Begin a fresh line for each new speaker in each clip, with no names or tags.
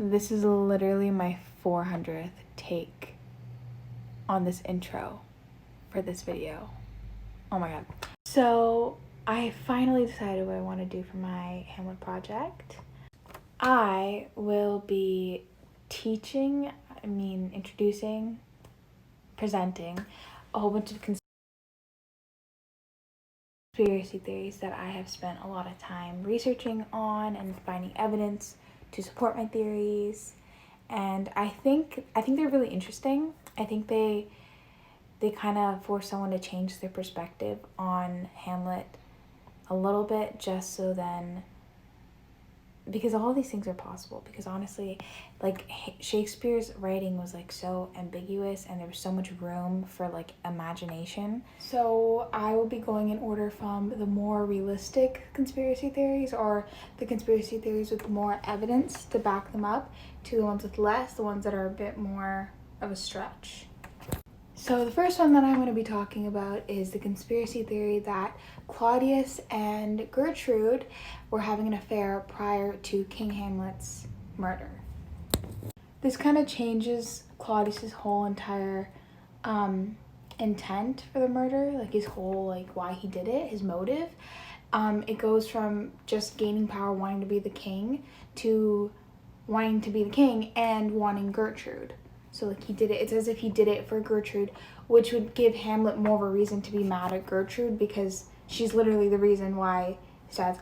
This is literally my 400th take on this intro for this video. Oh my god. So I finally decided what I want to do for my Hamlet project. I will be introducing, presenting a whole bunch of conspiracy theories that I have spent a lot of time researching on and finding evidence to support my theories. And I think they're really interesting. I think they kind of force someone to change their perspective on Hamlet a little bit, just so then, because all these things are possible. Because honestly, like, Shakespeare's writing was like so ambiguous and there was so much room for like imagination. So I will be going in order from the more realistic conspiracy theories, or the conspiracy theories with more evidence to back them up, to the ones with less, the ones that are a bit more of a stretch. So the first one that I'm going to be talking about is the conspiracy theory that Claudius and Gertrude were having an affair prior to King Hamlet's murder. This kind of changes Claudius's whole entire intent for the murder, like his whole, like, why he did it, his motive. It goes from just gaining power, wanting to be the king, to wanting to be the king and wanting Gertrude. So, like, he did it, it's as if he did it for Gertrude, which would give Hamlet more of a reason to be mad at Gertrude, because she's literally the reason why his dad's,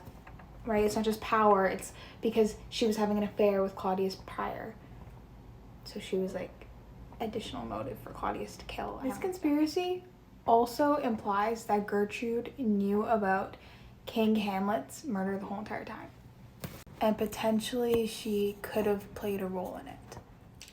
right? It's not just power, it's because she was having an affair with Claudius prior. So she was, like, additional motive for Claudius to kill Hamlet. This conspiracy also implies that Gertrude knew about King Hamlet's murder the whole entire time. And potentially she could have played a role in it.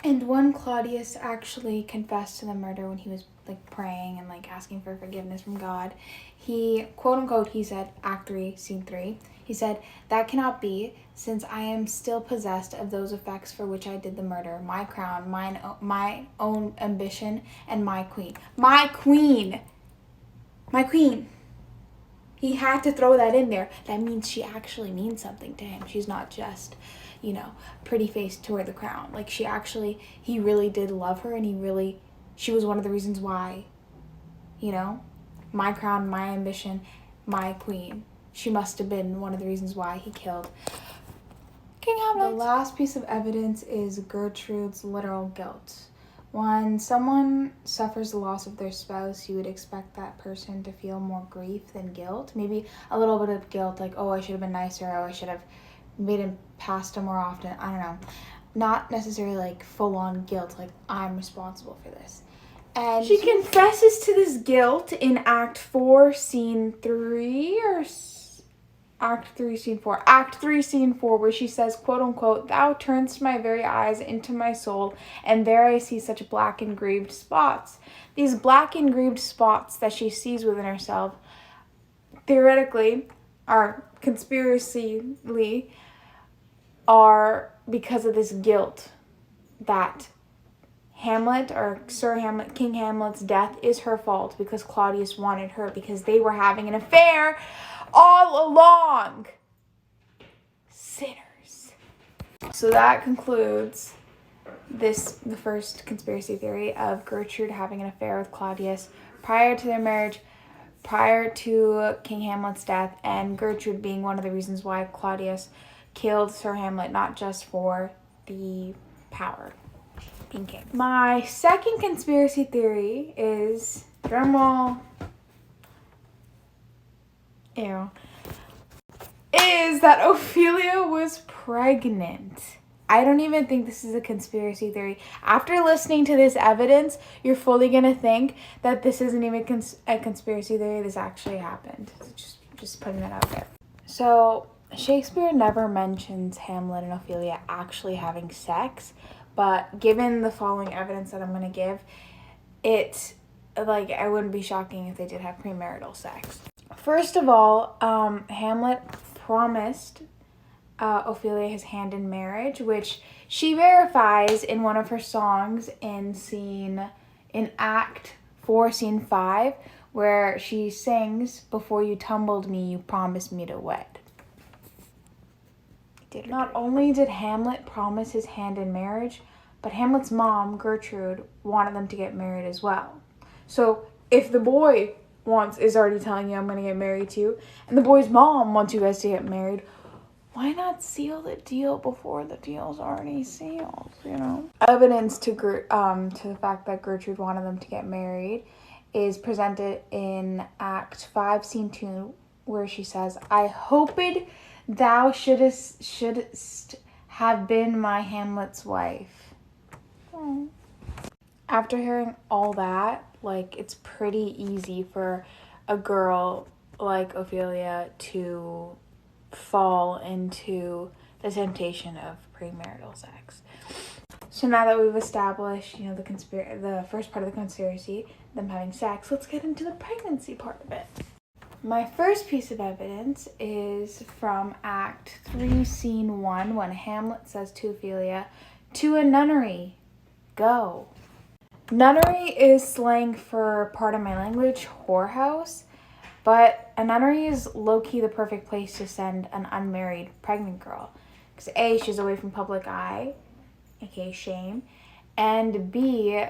And when Claudius actually confessed to the murder, when he was like praying and like asking for forgiveness from God, he, quote unquote, he said, Act 3, Scene 3, he said, "That cannot be, since I am still possessed of those effects for which I did the murder, my crown, my own ambition, and my queen." My queen! My queen! He had to throw that in there. That means she actually means something to him. She's not just, you know, pretty face to wear the crown. Like, he really did love her, and she was one of the reasons why, you know, my crown, my ambition, my queen. She must have been one of the reasons why he killed King Hamlet. The last piece of evidence is Gertrude's literal guilt. When someone suffers the loss of their spouse, you would expect that person to feel more grief than guilt. Maybe a little bit of guilt, like, oh, I should have been nicer, oh, I should have made him pasta more often, I don't know. Not necessarily like full-on guilt, like, I'm responsible for this. And she confesses to this guilt in Act 4, Scene 3, or Act 3, Scene 4. Act 3, Scene 4, where she says, quote unquote, "Thou turnest my very eyes into my soul, and there I see such black and grieved spots." These black and grieved spots that she sees within herself, theoretically, are conspiracially, are because of this guilt that Hamlet, or Sir Hamlet, King Hamlet's death is her fault, because Claudius wanted her, because they were having an affair all along. Sinners. So that concludes the first conspiracy theory of Gertrude having an affair with Claudius prior to their marriage, prior to King Hamlet's death, and Gertrude being one of the reasons why Claudius killed Sir Hamlet, not just for the power, being king. My second conspiracy theory is, drumroll, is that Ophelia was pregnant. I don't even think this is a conspiracy theory. After listening to this evidence, you're fully gonna think that this isn't even a conspiracy theory. This actually happened. Just putting that out there. So Shakespeare never mentions Hamlet and Ophelia actually having sex, but given the following evidence that I'm gonna give, I wouldn't be shocking if they did have premarital sex. First of all, Hamlet promised Ophelia his hand in marriage, which she verifies in one of her songs in Act 4, Scene 5, where she sings, "Before you tumbled me, you promised me to wed." Not only did Hamlet promise his hand in marriage, but Hamlet's mom, Gertrude, wanted them to get married as well. So if the boy is already telling you, I'm going to get married to you, and the boy's mom wants you guys to get married, why not seal the deal before the deal's already sealed, you know? Evidence to the fact that Gertrude wanted them to get married is presented in Act 5, Scene 2, where she says, I hoped thou shouldst have been my Hamlet's wife. Oh. After hearing all that, like, it's pretty easy for a girl like Ophelia to fall into the temptation of premarital sex. So now that we've established, you know, the first part of the conspiracy, them having sex, let's get into the pregnancy part of it. My first piece of evidence is from Act 3, Scene 1, when Hamlet says to Ophelia, to a nunnery, go. Nunnery is slang for, pardon my language, whorehouse, but a nunnery is low-key the perfect place to send an unmarried pregnant girl. Because A, she's away from public eye, aka shame, and B,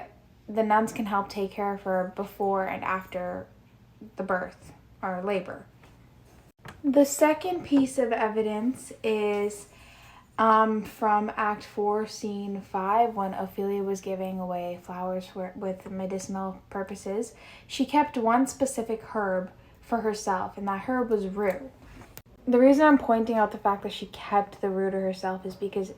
the nuns can help take care of her before and after the birth or labor. The second piece of evidence is from Act 4, Scene 5, when Ophelia was giving away flowers with medicinal purposes. She kept one specific herb for herself, and that herb was rue. The reason I'm pointing out the fact that she kept the rue to herself is because,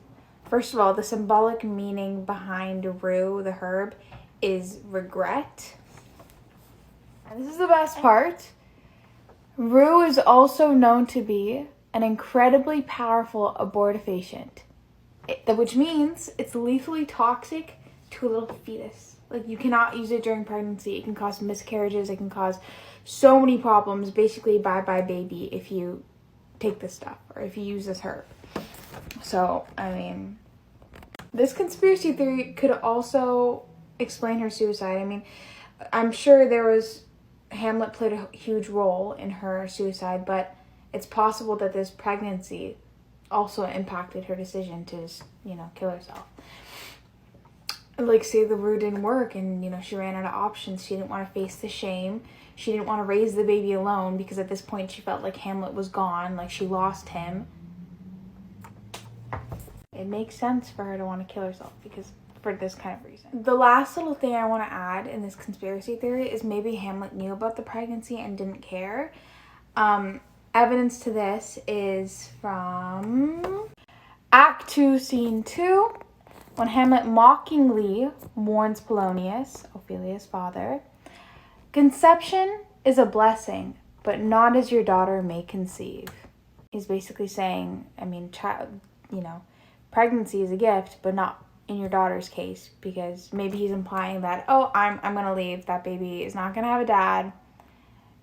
first of all, the symbolic meaning behind rue, the herb, is regret. And this is the best part. Rue is also known to be an incredibly powerful abortifacient, which means it's lethally toxic to a little fetus. Like, you cannot use it during pregnancy. It can cause miscarriages. It can cause so many problems. Basically, bye-bye baby if you take this stuff or if you use this herb. So, I mean, this conspiracy theory could also explain her suicide. I mean, I'm sure Hamlet played a huge role in her suicide, but it's possible that this pregnancy also impacted her decision to just, you know, kill herself. Like, say the rue didn't work and, you know, she ran out of options. She didn't want to face the shame. She didn't want to raise the baby alone because at this point she felt like Hamlet was gone, like she lost him. It makes sense for her to want to kill herself because for this kind of reason. The last little thing I want to add in this conspiracy theory is maybe Hamlet knew about the pregnancy and didn't care. Evidence to this is from Act 2, Scene 2, when Hamlet mockingly warns Polonius, Ophelia's father, conception is a blessing, but not as your daughter may conceive. He's basically saying, I mean, pregnancy is a gift, but not in your daughter's case, because maybe he's implying that, oh, I'm going to leave. That baby is not going to have a dad.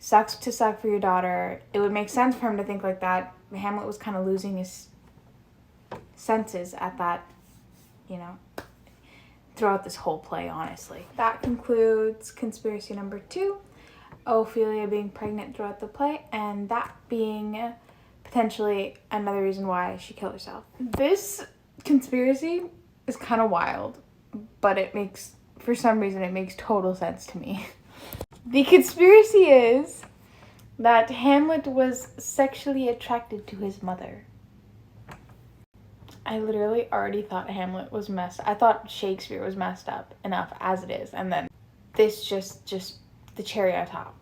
Sucks to suck for your daughter. It would make sense for him to think like that. Hamlet was kind of losing his senses at that, you know, throughout this whole play, honestly. That concludes conspiracy number 2, Ophelia being pregnant throughout the play, and that being potentially another reason why she killed herself. This conspiracy is kind of wild, but for some reason, it makes total sense to me. The conspiracy is that Hamlet was sexually attracted to his mother. I literally already thought Hamlet was I thought Shakespeare was messed up enough as it is, and then this just the cherry on top.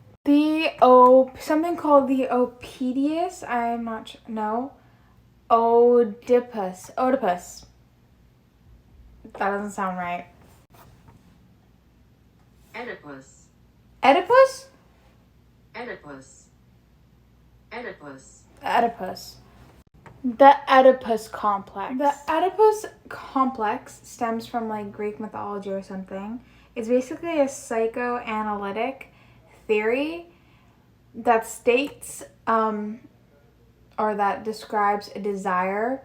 Something called the Oedipus, I'm not sure, no, Oedipus. That doesn't sound right.
Oedipus.
Oedipus?
Oedipus. Oedipus.
Oedipus. The Oedipus complex. The Oedipus complex stems from like Greek mythology or something. It's basically a psychoanalytic theory that states or that describes a desire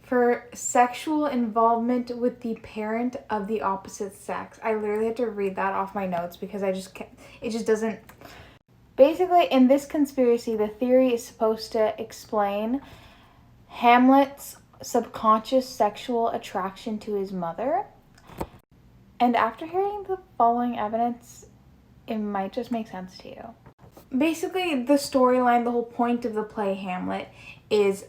for sexual involvement with the parent of the opposite sex. I literally had to read that off my notes because it just doesn't. Basically, in this conspiracy, the theory is supposed to explain Hamlet's subconscious sexual attraction to his mother. And after hearing the following evidence, it might just make sense to you. Basically, the storyline, the whole point of the play Hamlet is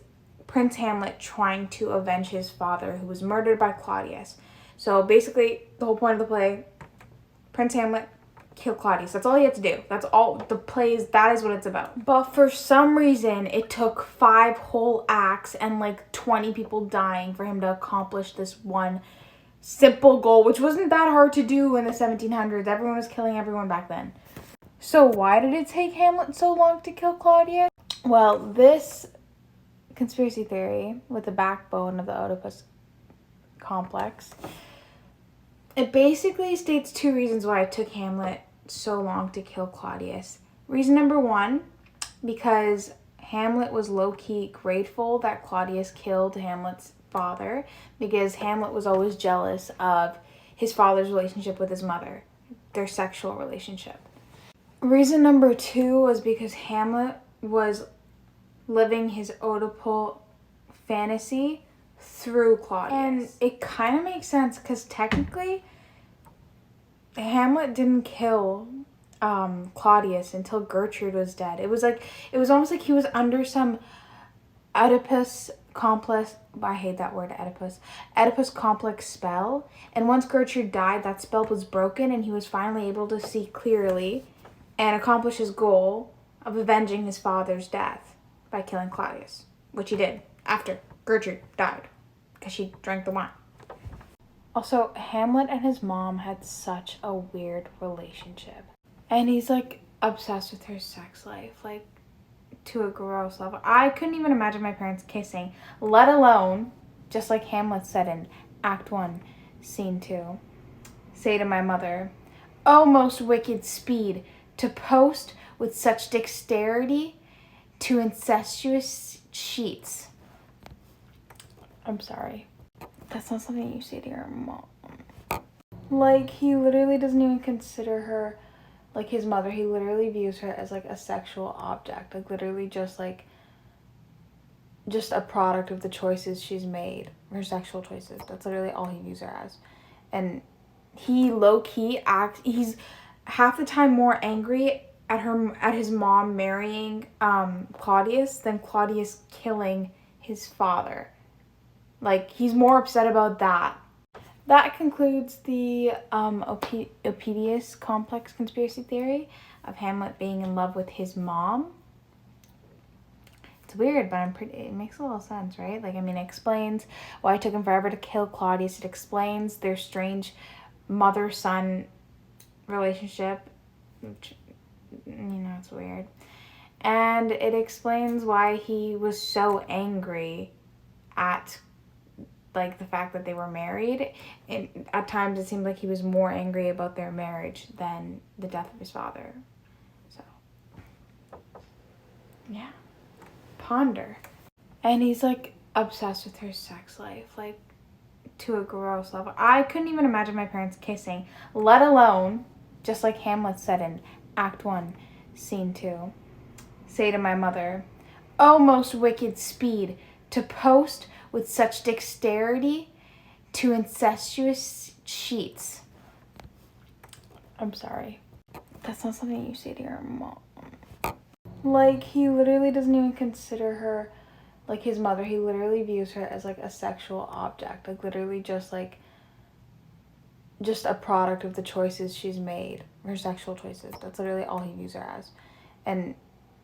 Prince Hamlet trying to avenge his father who was murdered by Claudius. So basically, the whole point of the play, Prince Hamlet kill Claudius. That's all he had to do. That's all the play is. That is what it's about. But for some reason, it took 5 whole acts and like 20 people dying for him to accomplish this one simple goal, which wasn't that hard to do in the 1700s. Everyone was killing everyone back then. So why did it take Hamlet so long to kill Claudius? Well, this conspiracy theory with the backbone of the Oedipus complex, it basically states 2 reasons why it took Hamlet so long to kill Claudius. Reason number 1, because Hamlet was low-key grateful that Claudius killed Hamlet's father, because Hamlet was always jealous of his father's relationship with his mother, their sexual relationship. Reason number 2 was because Hamlet was living his Oedipal fantasy through Claudius. And it kind of makes sense because technically Hamlet didn't kill Claudius until Gertrude was dead. It was almost like he was under some Oedipus complex, I hate that word, Oedipus complex spell. And once Gertrude died, that spell was broken and he was finally able to see clearly and accomplish his goal of avenging his father's death by killing Claudius, which he did after Gertrude died because she drank the wine. Also, Hamlet and his mom had such a weird relationship. And he's like obsessed with her sex life, like to a gross level. I couldn't even imagine my parents kissing, let alone, just like Hamlet said in Act 1, Scene 2, say to my mother, "Oh, most wicked speed, to post with such dexterity to incestuous sheets." I'm sorry. That's not something you say to your mom. Like, he literally doesn't even consider her like his mother. He literally views her as like a sexual object. Like, literally just a product of the choices she's made. Her sexual choices. That's literally all he views her as. And he low-key acts, he's half the time more angry at his mom marrying Claudius than Claudius killing his father. Like, he's more upset about that. That concludes the Oedipus complex conspiracy theory of Hamlet being in love with his mom. It's weird, but it makes a little sense, right? Like, I mean, it explains why it took him forever to kill Claudius. It explains their strange mother-son relationship, which, it's weird. And it explains why he was so angry at like the fact that they were married. And at times it seemed like he was more angry about their marriage than the death of his father. So yeah, ponder. And he's like obsessed with her sex life, like to a gross level. I couldn't even imagine my parents kissing, let alone, just like Hamlet said in Act 1, Scene 2, say to my mother, "Oh, most wicked speed, to post with such dexterity to incestuous sheets." I'm sorry. That's not something you say to your mom. Like, he literally doesn't even consider her like his mother. He literally views her as like a sexual object. Like, literally just a product of the choices she's made. Her sexual choices. That's literally all he views her as. And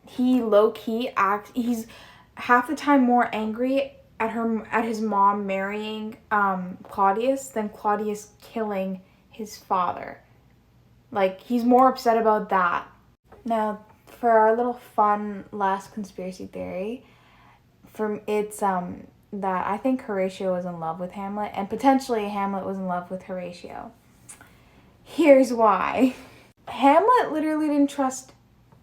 he low-key acts, he's half the time more angry at his mom marrying Claudius than Claudius killing his father. Like, he's more upset about that. Now, for our little fun last conspiracy theory, it's that I think Horatio was in love with Hamlet, and potentially Hamlet was in love with Horatio. Here's why. Hamlet literally didn't trust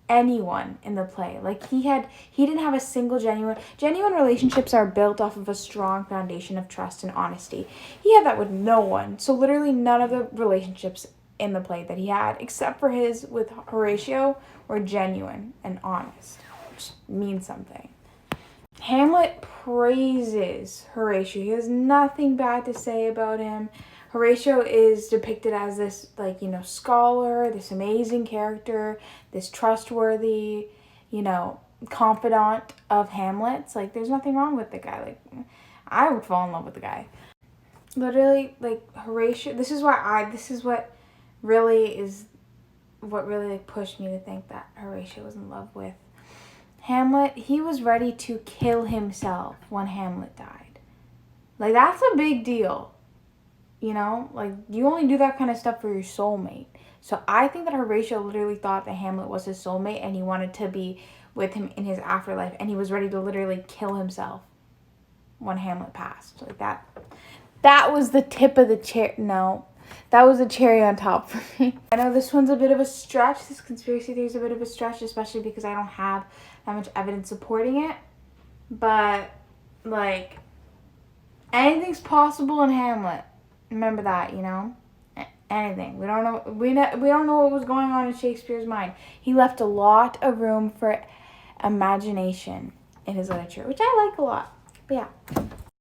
anyone in the play. Like, he didn't have a single genuine relationships are built off of a strong foundation of trust and honesty. He had that with no one. So literally none of the relationships in the play that he had, except for his with Horatio, were genuine and honest, which means something. Hamlet praises Horatio. He has nothing bad to say about him. Horatio is depicted as this, like, you know, scholar, this amazing character, this trustworthy, you know, confidant of Hamlet's. Like, there's nothing wrong with the guy. Like, I would fall in love with the guy. Literally, like, Horatio, this is what really like pushed me to think that Horatio was in love with Hamlet. He was ready to kill himself when Hamlet died. Like, that's a big deal. You know? Like, you only do that kind of stuff for your soulmate. So I think that Horatio literally thought that Hamlet was his soulmate and he wanted to be with him in his afterlife. And he was ready to literally kill himself when Hamlet passed. Like, that was the tip of the chair. No. That was a cherry on top for me. I know this one's a bit of a stretch. This conspiracy theory is a bit of a stretch, especially because I don't have that much evidence supporting it. But, like, anything's possible in Hamlet. Remember that, you know? Anything. We don't know. We don't know what was going on in Shakespeare's mind. He left a lot of room for imagination in his literature, which I like a lot. But yeah.